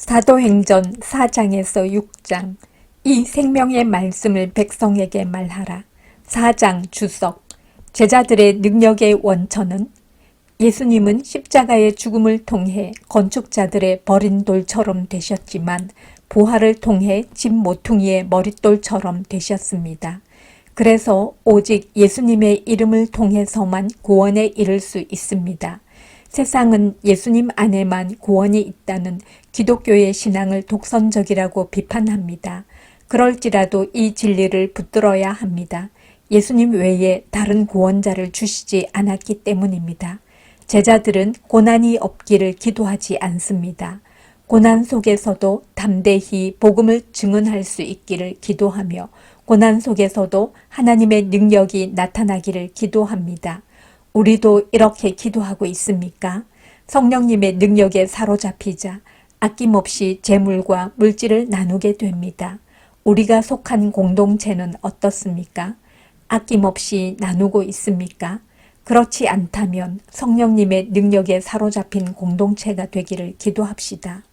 사도행전 4장에서 6장. 이 생명의 말씀을 백성에게 말하라. 4장 주석. 제자들의 능력의 원천은 예수님은 십자가의 죽음을 통해 건축자들의 버린 돌처럼 되셨지만 부활을 통해 집 모퉁이의 머릿돌처럼 되셨습니다. 그래서 오직 예수님의 이름을 통해서만 구원에 이를 수 있습니다. 세상은 예수님 안에만 구원이 있다는 기독교의 신앙을 독선적이라고 비판합니다. 그럴지라도 이 진리를 붙들어야 합니다. 예수님 외에 다른 구원자를 주시지 않았기 때문입니다. 제자들은 고난이 없기를 기도하지 않습니다. 고난 속에서도 담대히 복음을 증언할 수 있기를 기도하며 고난 속에서도 하나님의 능력이 나타나기를 기도합니다. 우리도 이렇게 기도하고 있습니까? 성령님의 능력에 사로잡히자 아낌없이 재물과 물질을 나누게 됩니다. 우리가 속한 공동체는 어떻습니까? 아낌없이 나누고 있습니까? 그렇지 않다면 성령님의 능력에 사로잡힌 공동체가 되기를 기도합시다.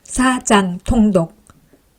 4장 통독.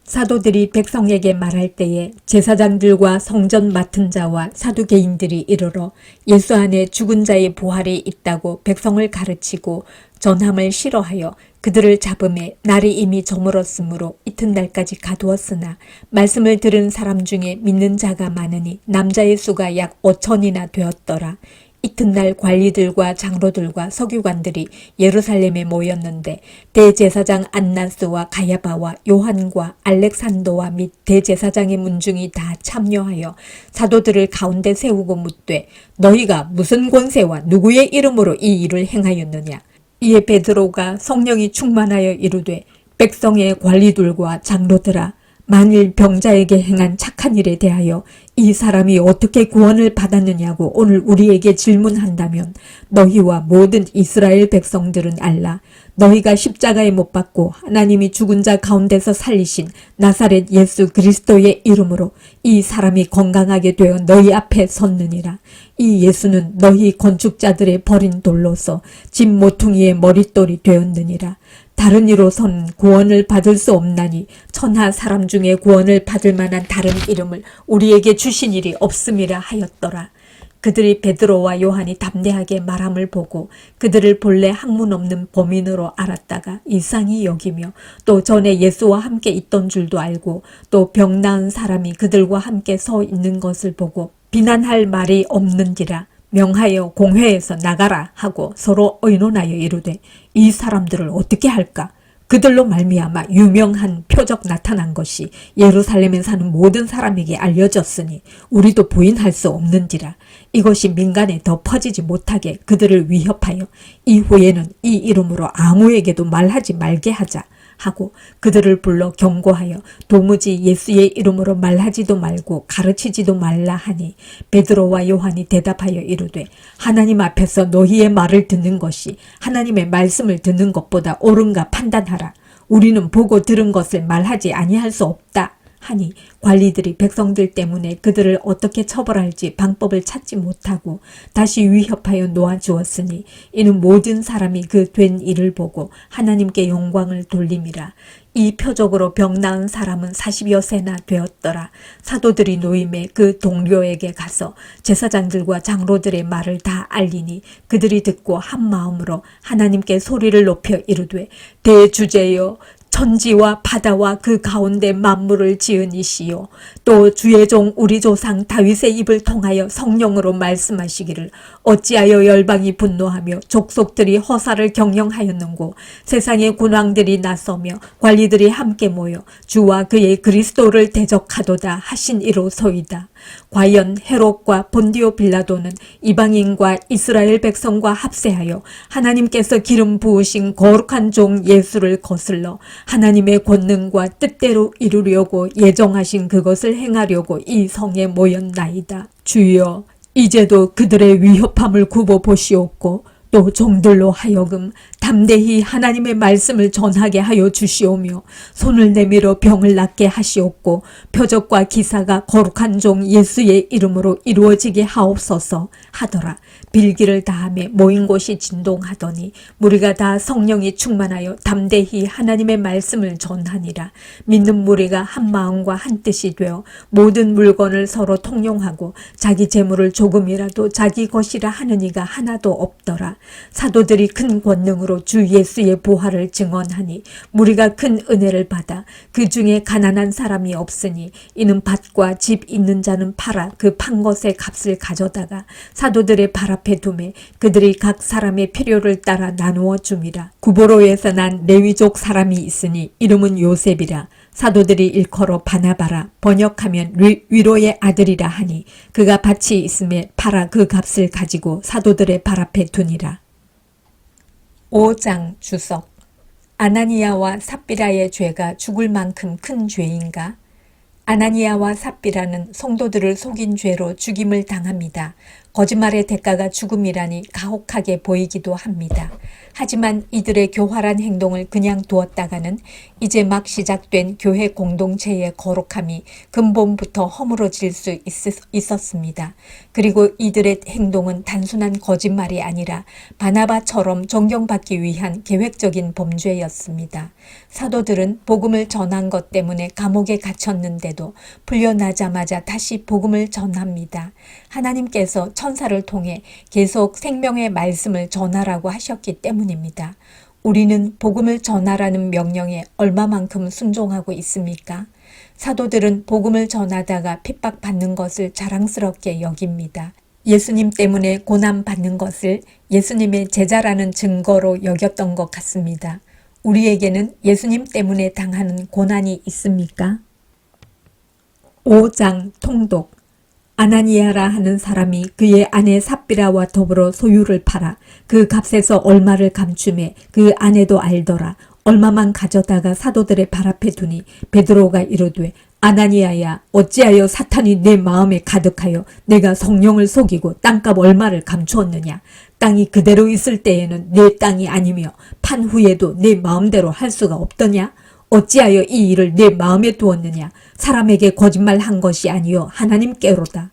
사도들이 백성에게 말할 때에 제사장들과 성전 맡은 자와 사두개인들이 이르러 예수 안에 죽은 자의 부활이 있다고 백성을 가르치고 전함을 싫어하여 그들을 잡음에 날이 이미 저물었으므로 이튿날까지 가두었으나 말씀을 들은 사람 중에 믿는 자가 많으니 남자의 수가 약 5천이나 되었더라. 이튿날 관리들과 장로들과 서기관들이 예루살렘에 모였는데 대제사장 안나스와 가야바와 요한과 알렉산더와 및 대제사장의 문중이 다 참여하여 사도들을 가운데 세우고 묻되 너희가 무슨 권세와 누구의 이름으로 이 일을 행하였느냐. 이에 베드로가 성령이 충만하여 이르되 백성의 관리들과 장로들아, 만일 병자에게 행한 착한 일에 대하여 이 사람이 어떻게 구원을 받았느냐고 오늘 우리에게 질문한다면 너희와 모든 이스라엘 백성들은 알라. 너희가 십자가에 못 박고 하나님이 죽은 자 가운데서 살리신 나사렛 예수 그리스도의 이름으로 이 사람이 건강하게 되어 너희 앞에 섰느니라. 이 예수는 너희 건축자들의 버린 돌로서 집 모퉁이의 머릿돌이 되었느니라. 다른 이로선 구원을 받을 수 없나니 천하 사람 중에 구원을 받을 만한 다른 이름을 우리에게 주신 일이 없음이라 하였더라. 그들이 베드로와 요한이 담대하게 말함을 보고 그들을 본래 학문 없는 범인으로 알았다가 이상히 여기며 또 전에 예수와 함께 있던 줄도 알고 또 병 나은 사람이 그들과 함께 서 있는 것을 보고 비난할 말이 없는지라 명하여 공회에서 나가라 하고 서로 의논하여 이르되 이 사람들을 어떻게 할까? 그들로 말미암아 유명한 표적 나타난 것이 예루살렘에 사는 모든 사람에게 알려졌으니 우리도 부인할 수 없는지라. 이것이 민간에 더 퍼지지 못하게 그들을 위협하여 이후에는 이 이름으로 아무에게도 말하지 말게 하자 하고 그들을 불러 경고하여 도무지 예수의 이름으로 말하지도 말고 가르치지도 말라 하니 베드로와 요한이 대답하여 이르되 하나님 앞에서 너희의 말을 듣는 것이 하나님의 말씀을 듣는 것보다 옳은가 판단하라. 우리는 보고 들은 것을 말하지 아니할 수 없다 하니 관리들이 백성들 때문에 그들을 어떻게 처벌할지 방법을 찾지 못하고 다시 위협하여 놓아주었으니 이는 모든 사람이 그 된 일을 보고 하나님께 영광을 돌림이라. 이 표적으로 병 나은 사람은 40여 세나 되었더라. 사도들이 노임에 그 동료에게 가서 제사장들과 장로들의 말을 다 알리니 그들이 듣고 한 마음으로 하나님께 소리를 높여 이르되 대주제여 천지와 바다와 그 가운데 만물을 지은 이시요 또 주의 종 우리 조상 다윗의 입을 통하여 성령으로 말씀하시기를 어찌하여 열방이 분노하며 족속들이 허사를 경영하였는고 세상의 군왕들이 나서며 관리들이 함께 모여 주와 그의 그리스도를 대적하도다 하신 이로소이다. 과연 헤롯과 본디오 빌라도는 이방인과 이스라엘 백성과 합세하여 하나님께서 기름 부으신 거룩한 종 예수를 거슬러 하나님의 권능과 뜻대로 이루려고 예정하신 그것을 행하려고 이 성에 모였나이다. 주여, 이제도 그들의 위협함을 굽어 보시옵고 또 종들로 하여금 담대히 하나님의 말씀을 전하게 하여 주시오며 손을 내밀어 병을 낫게 하시옵고 표적과 기사가 거룩한 종 예수의 이름으로 이루어지게 하옵소서 하더라. 빌기를 다하며 모인 곳이 진동하더니 무리가 다 성령이 충만하여 담대히 하나님의 말씀을 전하니라. 믿는 무리가 한 마음과 한 뜻이 되어 모든 물건을 서로 통용하고 자기 재물을 조금이라도 자기 것이라 하는 이가 하나도 없더라. 사도들이 큰 권능으로 주 예수의 부활을 증언하니 무리가 큰 은혜를 받아 그 중에 가난한 사람이 없으니 이는 밭과 집 있는 자는 팔아 그 판 것의 값을 가져다가 사도들의 발 앞에 두매 그들이 각 사람의 필요를 따라 나누어 줌이라. 구보로에서 난 레위족 사람이 있으니 이름은 요셉이라. 사도들이 일컬어 바나바라 번역하면 위로의 아들이라 하니 그가 밭이 있음에 팔아 그 값을 가지고 사도들의 발 앞에 두니라. 5장 주석. 아나니아와 삽비라의 죄가 죽을 만큼 큰 죄인가? 아나니아와 삽비라는 성도들을 속인 죄로 죽임을 당합니다. 거짓말의 대가가 죽음이라니 가혹하게 보이기도 합니다. 하지만 이들의 교활한 행동을 그냥 두었다가는 이제 막 시작된 교회 공동체의 거룩함이 근본부터 허물어질 수 있었습니다. 그리고 이들의 행동은 단순한 거짓말이 아니라 바나바처럼 존경받기 위한 계획적인 범죄였습니다. 사도들은 복음을 전한 것 때문에 감옥에 갇혔는데도 풀려나자마자 다시 복음을 전합니다. 하나님께서 천사를 통해 계속 생명의 말씀을 전하라고 하셨기 때문입니다. 우리는 복음을 전하라는 명령에 얼마만큼 순종하고 있습니까? 사도들은 복음을 전하다가 핍박받는 것을 자랑스럽게 여깁니다. 예수님 때문에 고난받는 것을 예수님의 제자라는 증거로 여겼던 것 같습니다. 우리에게는 예수님 때문에 당하는 고난이 있습니까? 5장 통독. 아나니아라 하는 사람이 그의 아내 삽비라와 더불어 소유를 팔아 그 값에서 얼마를 감추매 그 아내도 알더라. 얼마만 가져다가 사도들의 발 앞에 두니 베드로가 이르되 아나니아야 어찌하여 사탄이 내 마음에 가득하여 내가 성령을 속이고 땅값 얼마를 감추었느냐. 땅이 그대로 있을 때에는 내 땅이 아니며 판 후에도 내 마음대로 할 수가 없더냐. 어찌하여 이 일을 내 마음에 두었느냐. 사람에게 거짓말한 것이 아니요 하나님께로다.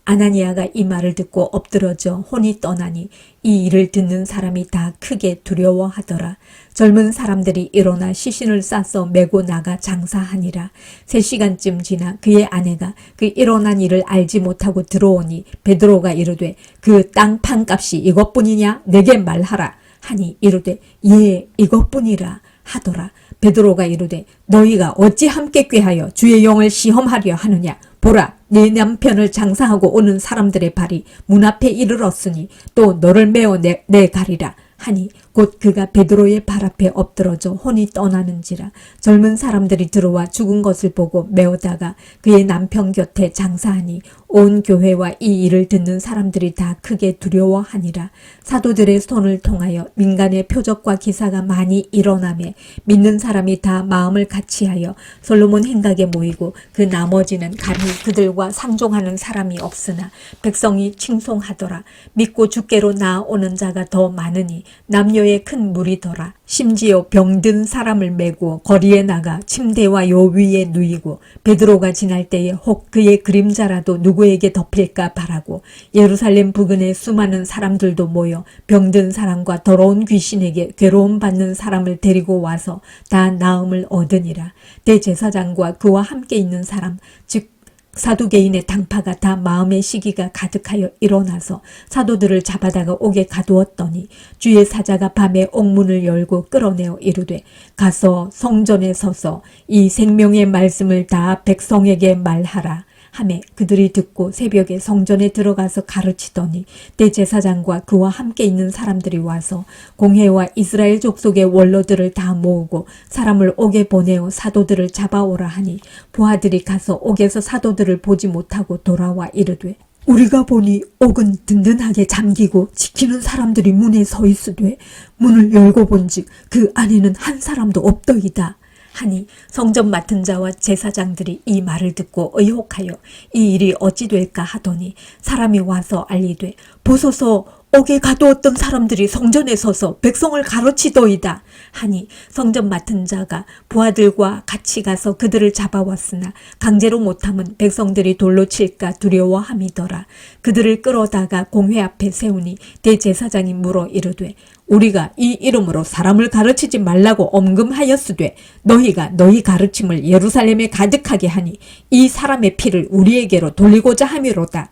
아나니아가 이 말을 듣고 엎드러져 혼이 떠나니 이 일을 듣는 사람이 다 크게 두려워하더라. 젊은 사람들이 일어나 시신을 싸서 메고 나가 장사하니라. 3시간쯤 지나 그의 아내가 그 일어난 일을 알지 못하고 들어오니 베드로가 이르되 그 땅 판값이 이것뿐이냐 내게 말하라 하니 이르되 예 이것뿐이라 하더라. 베드로가 이르되 너희가 어찌 함께 꾀하여 주의 영을 시험하려 하느냐. 보라 네 남편을 장사하고 오는 사람들의 발이 문 앞에 이르렀으니 또 너를 메어 내가리라 하니 곧 그가 베드로의 발 앞에 엎드러져 혼이 떠나는지라. 젊은 사람들이 들어와 죽은 것을 보고 메어다가 그의 남편 곁에 장사하니 온 교회와 이 일을 듣는 사람들이 다 크게 두려워하니라. 사도들의 손을 통하여 민간의 표적과 기사가 많이 일어나매 믿는 사람이 다 마음을 같이하여 솔로몬 행각에 모이고 그 나머지는 감히 그들과 상종하는 사람이 없으나 백성이 칭송하더라. 믿고 주께로 나아오는 자가 더 많으니 남녀의 큰 무리더라. 심지어 병든 사람을 메고 거리에 나가 침대와 요 위에 누이고 베드로가 지날 때에 혹 그의 그림자라도 누구에게 덮일까 바라고 예루살렘 부근에 수많은 사람들도 모여 병든 사람과 더러운 귀신에게 괴로움 받는 사람을 데리고 와서 다 나음을 얻으니라. 대제사장과 그와 함께 있는 사람 즉 사두개인의 당파가 다 마음의 시기가 가득하여 일어나서 사도들을 잡아다가 옥에 가두었더니 주의 사자가 밤에 옥문을 열고 끌어내어 이르되 가서 성전에 서서 이 생명의 말씀을 다 백성에게 말하라 하매 그들이 듣고 새벽에 성전에 들어가서 가르치더니 대제사장과 그와 함께 있는 사람들이 와서 공회와 이스라엘 족속의 원로들을 다 모으고 사람을 옥에 보내어 사도들을 잡아오라 하니 부하들이 가서 옥에서 사도들을 보지 못하고 돌아와 이르되 우리가 보니 옥은 든든하게 잠기고 지키는 사람들이 문에 서 있으되 문을 열고 본즉 그 안에는 한 사람도 없더이다. 하니 성전 맡은 자와 제사장들이 이 말을 듣고 의혹하여 이 일이 어찌 될까 하더니 사람이 와서 알리되 보소서 옥에 가두었던 사람들이 성전에 서서 백성을 가르치더이다 하니 성전 맡은 자가 부하들과 같이 가서 그들을 잡아왔으나 강제로 못하면 백성들이 돌로 칠까 두려워함이더라. 그들을 끌어다가 공회 앞에 세우니 대제사장이 물어 이르되 우리가 이 이름으로 사람을 가르치지 말라고 엄금하였으되 너희가 너희 가르침을 예루살렘에 가득하게 하니 이 사람의 피를 우리에게로 돌리고자 함이로다.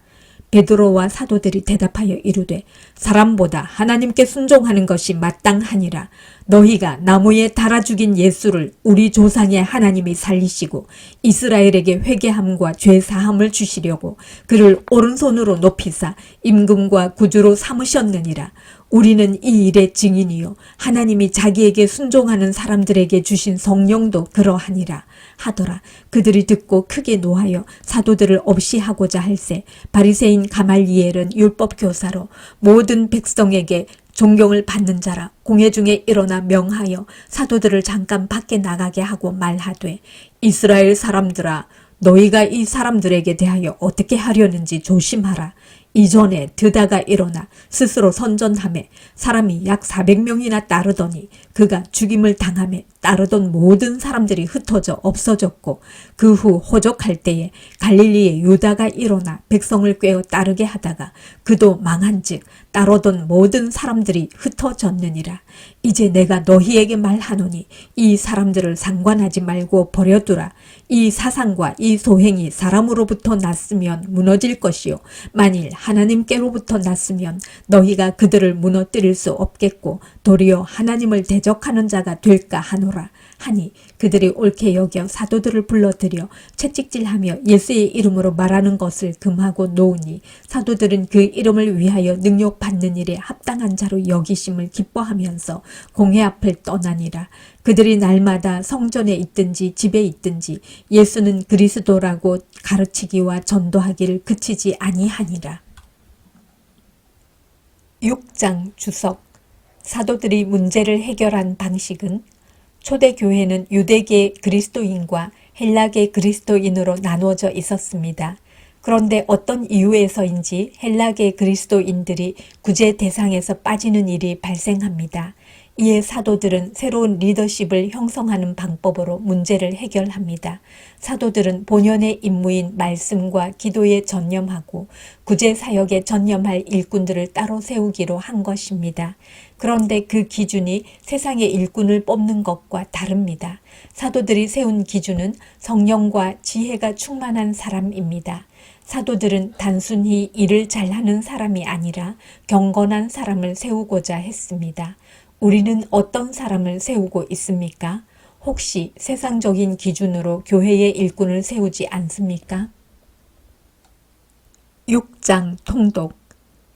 베드로와 사도들이 대답하여 이르되 사람보다 하나님께 순종하는 것이 마땅하니라. 너희가 나무에 달아 죽인 예수를 우리 조상의 하나님이 살리시고 이스라엘에게 회개함과 죄 사함을 주시려고 그를 오른손으로 높이사 임금과 구주로 삼으셨느니라. 우리는 이 일의 증인이요 하나님이 자기에게 순종하는 사람들에게 주신 성령도 그러하니라 하더라. 그들이 듣고 크게 노하여 사도들을 없이 하고자 할세 바리새인 가말리엘은 율법 교사로 모든 백성에게 존경을 받는 자라. 공회 중에 일어나 명하여 사도들을 잠깐 밖에 나가게 하고 말하되 이스라엘 사람들아 너희가 이 사람들에게 대하여 어떻게 하려는지 조심하라. 이전에 드다가 일어나 스스로 선전하매 사람이 약 400명이나 따르더니 그가 죽임을 당하매 따르던 모든 사람들이 흩어져 없어졌고 그 후 호적할 때에 갈릴리의 유다가 일어나 백성을 꿰어 따르게 하다가 그도 망한즉 따르던 모든 사람들이 흩어졌느니라. 이제 내가 너희에게 말하노니 이 사람들을 상관하지 말고 버려두라. 이 사상과 이 소행이 사람으로부터 났으면 무너질 것이요 만일 하나님께로부터 났으면 너희가 그들을 무너뜨릴 수 없겠고 도리어 하나님을 대적하는 자가 될까 하노라 하니 그들이 옳게 여겨 사도들을 불러들여 채찍질하며 예수의 이름으로 말하는 것을 금하고 놓으니 사도들은 그 이름을 위하여 능욕받는 일에 합당한 자로 여기심을 기뻐하면서 공회 앞을 떠나니라. 그들이 날마다 성전에 있든지 집에 있든지 예수는 그리스도라고 가르치기와 전도하기를 그치지 아니하니라. 6장 주석. 사도들이 문제를 해결한 방식은 초대교회는 유대계 그리스도인과 헬라계 그리스도인으로 나누어져 있었습니다. 그런데 어떤 이유에서인지 헬라계 그리스도인들이 구제 대상에서 빠지는 일이 발생합니다. 이에 사도들은 새로운 리더십을 형성하는 방법으로 문제를 해결합니다. 사도들은 본연의 임무인 말씀과 기도에 전념하고 구제 사역에 전념할 일꾼들을 따로 세우기로 한 것입니다. 그런데 그 기준이 세상의 일꾼을 뽑는 것과 다릅니다. 사도들이 세운 기준은 성령과 지혜가 충만한 사람입니다. 사도들은 단순히 일을 잘하는 사람이 아니라 경건한 사람을 세우고자 했습니다. 우리는 어떤 사람을 세우고 있습니까? 혹시 세상적인 기준으로 교회의 일꾼을 세우지 않습니까? 6장 통독.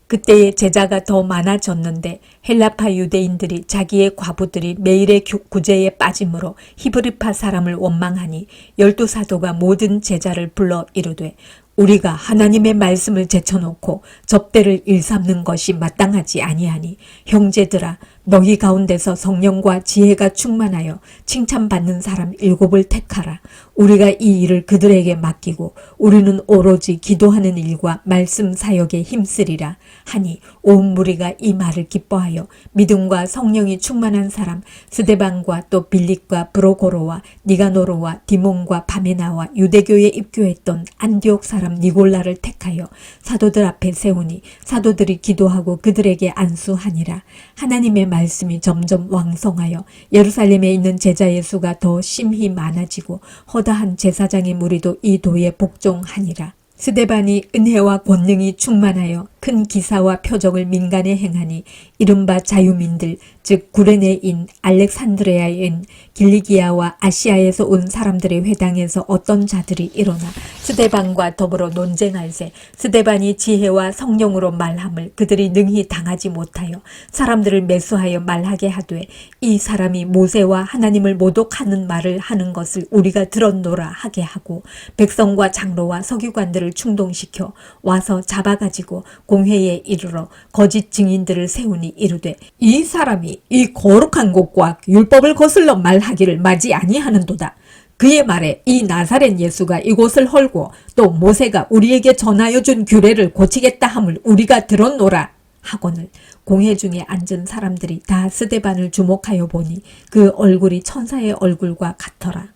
그때의 제자가 더 많아졌는데 헬라파 유대인들이 자기의 과부들이 매일의 구제에 빠짐으로 히브리파 사람을 원망하니 12사도가 모든 제자를 불러 이르되 우리가 하나님의 말씀을 제쳐놓고 접대를 일삼는 것이 마땅하지 아니하니 형제들아 너희 가운데서 성령과 지혜가 충만하여 칭찬받는 사람 7을 택하라. 우리가 이 일을 그들에게 맡기고 우리는 오로지 기도하는 일과 말씀 사역에 힘쓰리라 하니 온 무리가 이 말을 기뻐하여 믿음과 성령이 충만한 사람 스데반과 또 빌립과 브로고로와 니가노로와 디몬과 바메나와 유대교에 입교했던 안디옥 사람 니골라를 택하여 사도들 앞에 세우니 사도들이 기도하고 그들에게 안수하니라. 하나님의 말씀이 점점 왕성하여 예루살렘에 있는 제자의 수가 더 심히 많아지고 허다한 제사장의 무리도 이 도에 복종하니라. 스데반이 은혜와 권능이 충만하여 큰 기사와 표적을 민간에 행하니 이른바 자유민들 즉 구레네인 알렉산드레아인 길리기아와 아시아에서 온 사람들의 회당에서 어떤 자들이 일어나 스데반과 더불어 논쟁할세 스데반이 지혜와 성령으로 말함을 그들이 능히 당하지 못하여 사람들을 매수하여 말하게 하되 이 사람이 모세와 하나님을 모독하는 말을 하는 것을 우리가 들었노라 하게 하고 백성과 장로와 서기관들을 충동시켜 와서 잡아가지고 공회에 이르러 거짓 증인들을 세우니 이르되 이 사람이 이 거룩한 곳과 율법을 거슬러 말하기를 마지 아니하는도다. 그의 말에 이 나사렛 예수가 이곳을 헐고 또 모세가 우리에게 전하여 준 규례를 고치겠다 함을 우리가 들었노라 하거늘 공회 중에 앉은 사람들이 다 스데반을 주목하여 보니 그 얼굴이 천사의 얼굴과 같더라.